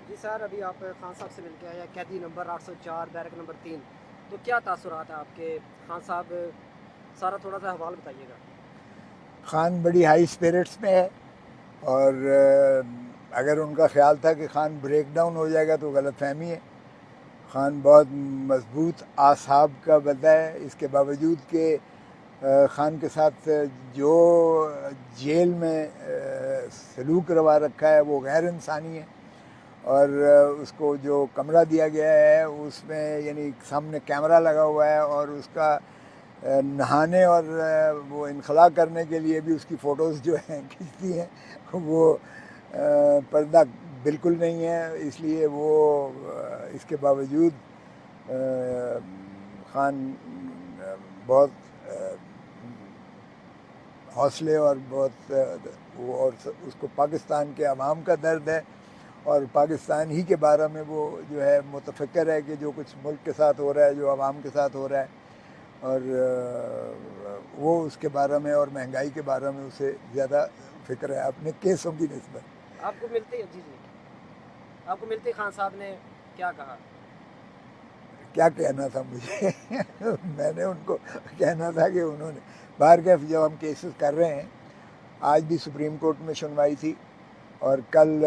جی سر، ابھی آپ خان صاحب سے مل کے آئے ہیں، قیدی نمبر 804 بیرک نمبر 3، تو کیا تاثرات ہیں آپ کے؟ خان صاحب سارا تھوڑا سا حوال بتائیے گا۔ خان بڑی ہائی اسپرٹس میں ہے، اور اگر ان کا خیال تھا کہ خان بریک ڈاؤن ہو جائے گا تو غلط فہمی ہے۔ خان بہت مضبوط اعصاب کا بندہ ہے، اس کے باوجود کہ خان کے ساتھ جو جیل میں سلوک روا رکھا ہے وہ غیر انسانی ہے، اور اس کو جو کمرہ دیا گیا ہے اس میں یعنی سامنے کیمرہ لگا ہوا ہے، اور اس کا نہانے اور وہ انخلاء کرنے کے لیے بھی اس کی فوٹوز جو ہیں کھنچتی ہیں، وہ پردہ بالکل نہیں ہے، اس لیے وہ اس کے باوجود خان بہت حوصلے اور بہت اور اس کو پاکستان کے عوام کا درد ہے، اور پاکستان ہی کے بارے میں وہ جو ہے متفکر ہے کہ جو کچھ ملک کے ساتھ ہو رہا ہے، جو عوام کے ساتھ ہو رہا ہے، اور وہ اس کے بارے میں اور مہنگائی کے بارے میں اسے زیادہ فکر ہے اپنے کیسوں کی نسبت۔ آپ کو ملتے جی آپ کو ملتے خان صاحب نے کیا کہا؟ کیا کہنا تھا مجھے میں نے ان کو کہنا تھا کہ انہوں نے باہر کے جب ہم کیسز کر رہے ہیں، آج بھی سپریم کورٹ میں سنوائی تھی، اور کل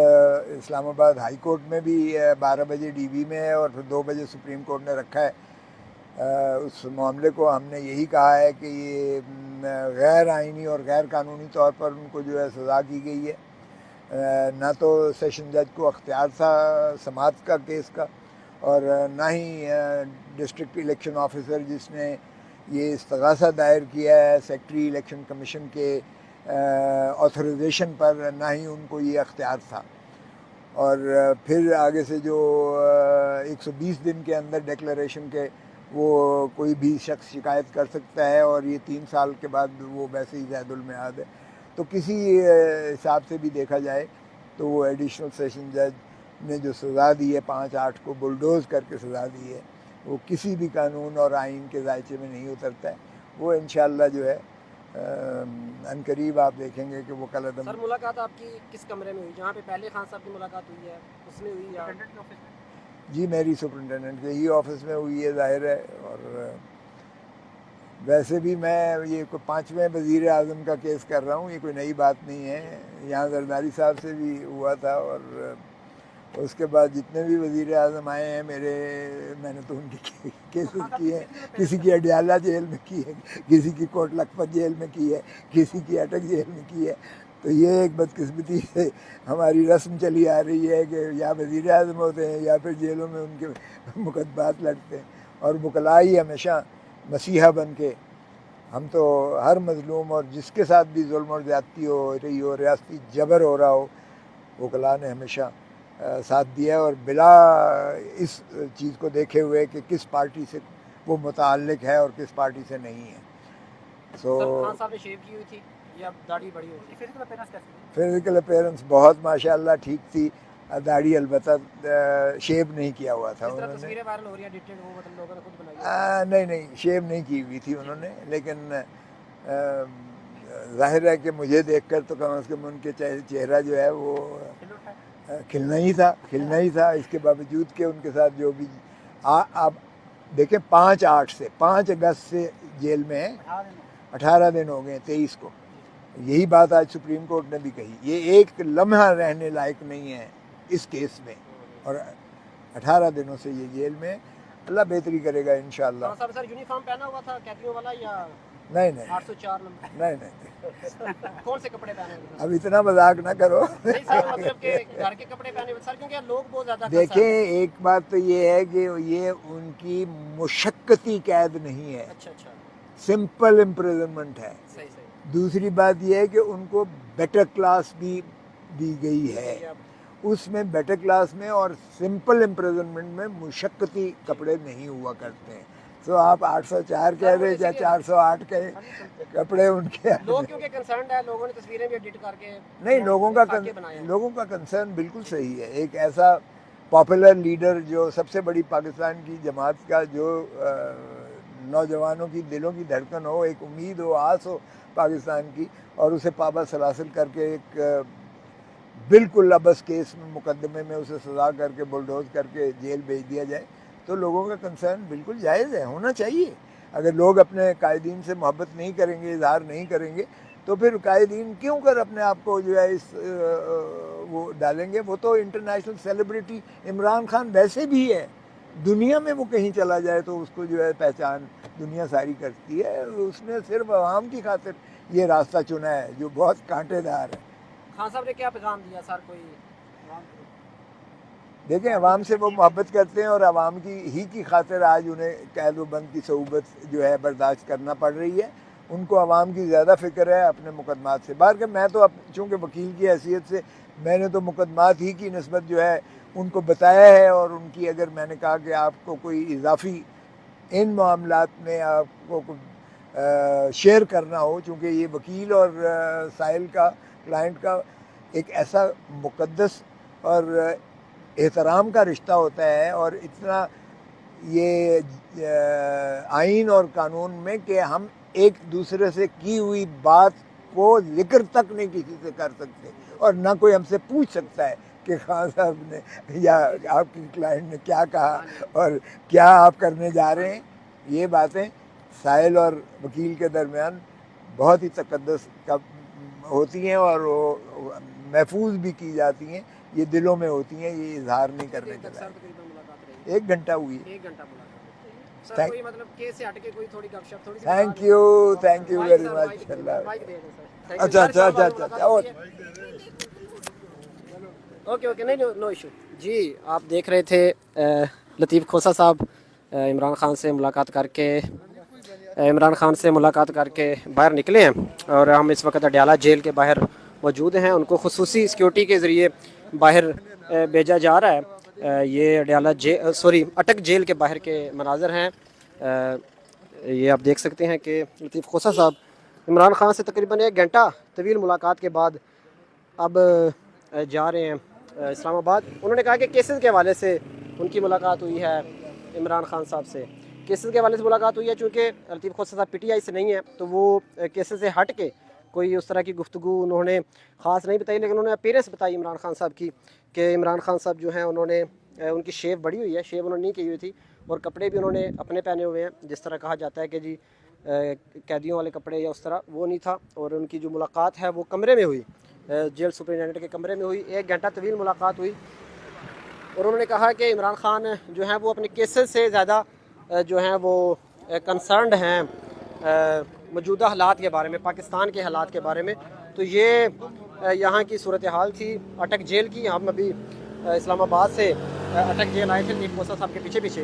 اسلام آباد ہائی کورٹ میں بھی 12 بجے ڈی بی میں ہے، اور پھر 2 بجے سپریم کورٹ نے رکھا ہے۔ اس معاملے کو ہم نے یہی کہا ہے کہ یہ غیر آئینی اور غیر قانونی طور پر ان کو جو ہے سزا کی گئی ہے۔ نہ تو سیشن جج کو اختیار تھا سماعت کا کیس کا، اور نہ ہی ڈسٹرکٹ الیکشن آفیسر جس نے یہ استغاثہ دائر کیا ہے سیکٹری الیکشن کمیشن کے آتھرائزیشن پر، نہ ہی ان کو یہ اختیار تھا۔ اور پھر آگے سے جو 120 دن کے اندر ڈکلیریشن کے وہ کوئی بھی شخص شکایت کر سکتا ہے، اور یہ 3 سال کے بعد وہ ویسے ہی زید المیعاد ہے، تو کسی حساب سے بھی دیکھا جائے تو وہ ایڈیشنل سیشن جج نے جو سزا دی ہے 5/8 کو بلڈوز کر کے سزا دی ہے، وہ کسی بھی قانون اور آئین کے ذائچے میں نہیں اترتا ہے۔ وہ انشاءاللہ جو ہے ان قریب آپ دیکھیں گے کہ وہ کل عدم۔ سر، ملاقات آپ کی کس کمرے میں ہوئی؟ جہاں پہ پہلے خان صاحب کی ملاقات ہوئی ہے اس میں ہوئی یا جی میری سپرنٹینڈنٹ کے ہی آفس میں ہوئی ہے، ظاہر ہے، اور ویسے بھی میں یہ 5ویں وزیر اعظم کا کیس کر رہا ہوں، یہ کوئی نئی بات نہیں ہے، یہاں زرداری صاحب سے بھی ہوا تھا، اور اس کے بعد جتنے بھی وزیر اعظم آئے ہیں میں نے تو ان کی کیسز کی ہیں، کسی کی اڈیالہ جیل میں کی ہے، کسی کی کوٹ لکھپت جیل میں کی ہے، کسی کی اٹک جیل میں کی ہے۔ تو یہ ایک بدقسمتی سے ہماری رسم چلی آ رہی ہے کہ یا وزیر اعظم ہوتے ہیں یا پھر جیلوں میں ان کے مقدمات لڑتے ہیں، اور وکلاء ہی ہمیشہ مسیحا بن کے، ہم تو ہر مظلوم اور جس کے ساتھ بھی ظلم اور زیادتی ہو رہی ہو، ریاستی جبر ہو رہا ہو، وکلاء نے ہمیشہ ساتھ دیا ہے، اور بلا اس چیز کو دیکھے ہوئے کہ کس پارٹی سے وہ متعلق ہے اور کس پارٹی سے نہیں ہے۔ سر، خان صاحب نے شیو کی ہوئی تھی یا داڑھی بڑی ہوئی تھی؟ فزیکل اپیرنس بہت ماشاءاللہ ٹھیک تھی، داڑھی البتہ شیو نہیں کیا ہوا تھا جس طرح انہوں نے۔ تصویریں وائرل ہو رہی ہیں ایڈیٹڈ، وہ مطلب لوگوں نے خود بنائی ہے؟ نہیں شیو نہیں کی ہوئی تھی انہوں نے، لیکن ظاہر ہے کہ مجھے دیکھ کر تو کم از کم ان کے چہرہ جو ہے وہ کھلنا ہی تھا، اس کے باوجود کہ ان کے ساتھ جو بھی آپ دیکھیں 5 اگست سے جیل میں ہیں، 18 دن ہو گئے، 23 کو۔ یہی بات آج سپریم کورٹ نے بھی کہی، یہ ایک لمحہ رہنے لائق نہیں ہے اس کیس میں، اور 18 دنوں سے یہ جیل میں۔ اللہ بہتری کرے گا انشاءاللہ۔ خان صاحب سر یونیفارم پہنا ہوا تھا قیدیوں والا یا نہیں 804 نمبر؟ نہیں کون سے کپڑے پہنے ہوئے اب اتنا مذاق نہ کرو۔ نہیں سر، مطلب کہ گھر کے کپڑے پہنے ہوئے سر، کیونکہ لوگ بہت زیادہ دیکھیں ایک بات تو یہ ہے کہ یہ ان کی مشقتی قید نہیں ہے، اچھا سمپل امپریزنمنٹ ہے۔ صحیح دوسری بات یہ ہے کہ ان کو بیٹر کلاس بھی دی گئی ہے، اس میں بیٹر کلاس میں اور سمپل امپریزنمنٹ میں مشقتی کپڑے نہیں ہوا کرتے ہیں۔ تو آپ 804 کہہ رہے یا 408 کہے، کپڑے ان کے لوگ کیونکہ کنسرنڈ ہے، لوگوں نے تصویریں بھی ایڈٹ کر کے نہیں، لوگوں کا کنسرن بالکل صحیح ہے۔ ایک ایسا پاپولر لیڈر جو سب سے بڑی پاکستان کی جماعت کا، جو نوجوانوں کی دلوں کی دھڑکن ہو، ایک امید ہو، آس ہو پاکستان کی، اور اسے پابند سلاسل کر کے ایک بالکل ابس کیس میں مقدمے میں اسے سزا کر کے بلڈوز کر کے جیل بھیج دیا جائے تو لوگوں کا کنسرن بالکل جائز ہے، ہونا چاہیے۔ اگر لوگ اپنے قائدین سے محبت نہیں کریں گے، اظہار نہیں کریں گے، تو پھر قائدین کیوں کر اپنے آپ کو جو ہے اس وہ ڈالیں گے؟ وہ تو انٹرنیشنل سیلیبریٹی عمران خان ویسے بھی ہے، دنیا میں وہ کہیں چلا جائے تو اس کو جو ہے پہچان دنیا ساری کرتی ہے۔ اس نے صرف عوام کی خاطر یہ راستہ چنا ہے جو بہت کانٹے دار ہے۔ خان صاحب نے کیا پیغام دیا سر؟ کوئی دیکھیں عوام سے وہ محبت کرتے ہیں اور عوام کی خاطر آج انہیں قید و بند کی صعوبت جو ہے برداشت کرنا پڑ رہی ہے۔ ان کو عوام کی زیادہ فکر ہے اپنے مقدمات سے۔ بہرکہ میں تو چونکہ وکیل کی حیثیت سے میں نے تو مقدمات ہی کی نسبت جو ہے ان کو بتایا ہے، اور ان کی اگر میں نے کہا کہ آپ کو کوئی اضافی ان معاملات میں آپ کو شیئر کرنا ہو، چونکہ یہ وکیل اور سائل کا کلائنٹ کا ایک ایسا مقدس اور احترام کا رشتہ ہوتا ہے، اور اتنا یہ آئین اور قانون میں کہ ہم ایک دوسرے سے کی ہوئی بات کو ذکر تک نہیں کسی سے کر سکتے، اور نہ کوئی ہم سے پوچھ سکتا ہے کہ خان صاحب نے یا آپ کی کلائنٹ نے کیا کہا اور کیا آپ کرنے جا رہے ہیں۔ یہ باتیں سائل اور وکیل کے درمیان بہت ہی تقدس کا ہوتی ہیں اور وہ محفوظ بھی کی جاتی ہیں، یہ دلوں میں ہوتی ہیں، یہ اظہار نہیں کرنے کے لائق۔ 1 گھنٹہ ہوئی ہے۔ 1 گھنٹہ ملاقات سر، کوئی مطلب کیس سے ہٹ کے کوئی تھوڑی گپ شپ تھوڑی سی؟ Thank you very much. اچھا اچھا اچھا اچھا اوکے نہیں نو ایشو۔ جی آپ دیکھ رہے تھے لطیف کھوسہ صاحب عمران خان سے ملاقات کر کے باہر نکلے ہیں، اور ہم اس وقت اڈیالہ جیل کے باہر موجود ہیں۔ ان کو خصوصی سیکیورٹی کے ذریعے باہر بھیجا جا رہا ہے۔ یہ اٹک جیل کے باہر کے مناظر ہیں۔ یہ آپ دیکھ سکتے ہیں کہ لطیف کھوسہ صاحب عمران خان سے تقریباً 1 گھنٹہ طویل ملاقات کے بعد اب جا رہے ہیں اسلام آباد۔ انہوں نے کہا کہ کیسز کے حوالے سے ان کی ملاقات ہوئی ہے عمران خان صاحب سے، کیسز کے حوالے سے ملاقات ہوئی ہے، چونکہ لطیف کھوسہ صاحب PTI سے نہیں ہیں تو وہ کیسز سے ہٹ کے کوئی اس طرح کی گفتگو انہوں نے خاص نہیں بتائی، لیکن انہوں نے اپیرنس بتائی عمران خان صاحب کی کہ عمران خان صاحب جو ہیں انہوں نے ان کی شیو بڑی ہوئی ہے، شیو انہوں نے نہیں کی ہوئی تھی، اور کپڑے بھی انہوں نے اپنے پہنے ہوئے ہیں، جس طرح کہا جاتا ہے کہ جی قیدیوں والے کپڑے یا اس طرح، وہ نہیں تھا۔ اور ان کی جو ملاقات ہے وہ کمرے میں ہوئی، جیل سپرنٹینڈنٹ کے کمرے میں ہوئی، 1 گھنٹہ طویل ملاقات ہوئی، اور انہوں نے کہا کہ عمران خان جو ہیں وہ اپنے کیسز سے زیادہ جو ہیں وہ کنسرنڈ ہیں موجودہ حالات کے بارے میں، پاکستان کے حالات کے بارے میں۔ تو یہ یہاں کی صورتحال تھی اٹک جیل کی۔ ہم ابھی اسلام آباد سے اٹک جیل آئے تھے لطیف کھوسہ صاحب کے پیچھے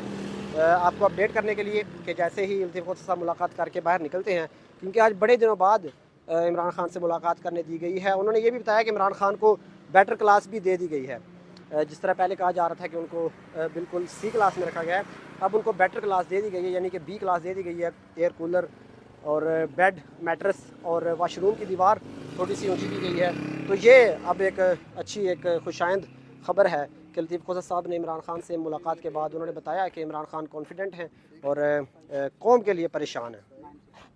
آپ کو اپڈیٹ کرنے کے لیے کہ جیسے ہی لطیف کھوسہ صاحب ملاقات کر کے باہر نکلتے ہیں، کیونکہ آج بڑے دنوں بعد عمران خان سے ملاقات کرنے دی گئی ہے۔ انہوں نے یہ بھی بتایا کہ عمران خان کو بیٹر کلاس بھی دے دی گئی ہے، جس طرح پہلے کہا جا رہا تھا کہ ان کو بالکل C کلاس میں رکھا گیا ہے، اب ان کو بیٹر کلاس دے دی گئی ہے، یعنی کہ B کلاس دے دی گئی ہے۔ ایئر کولر اور بیڈ میٹرس اور واش روم کی دیوار تھوڑی سی اونچی کی گئی ہے۔ تو یہ اب ایک اچھی ایک خوشائند خبر ہے کہ لطیف کھوسہ صاحب نے عمران خان سے ملاقات کے بعد انہوں نے بتایا کہ عمران خان کانفیڈنٹ ہیں اور قوم کے لیے پریشان ہیں۔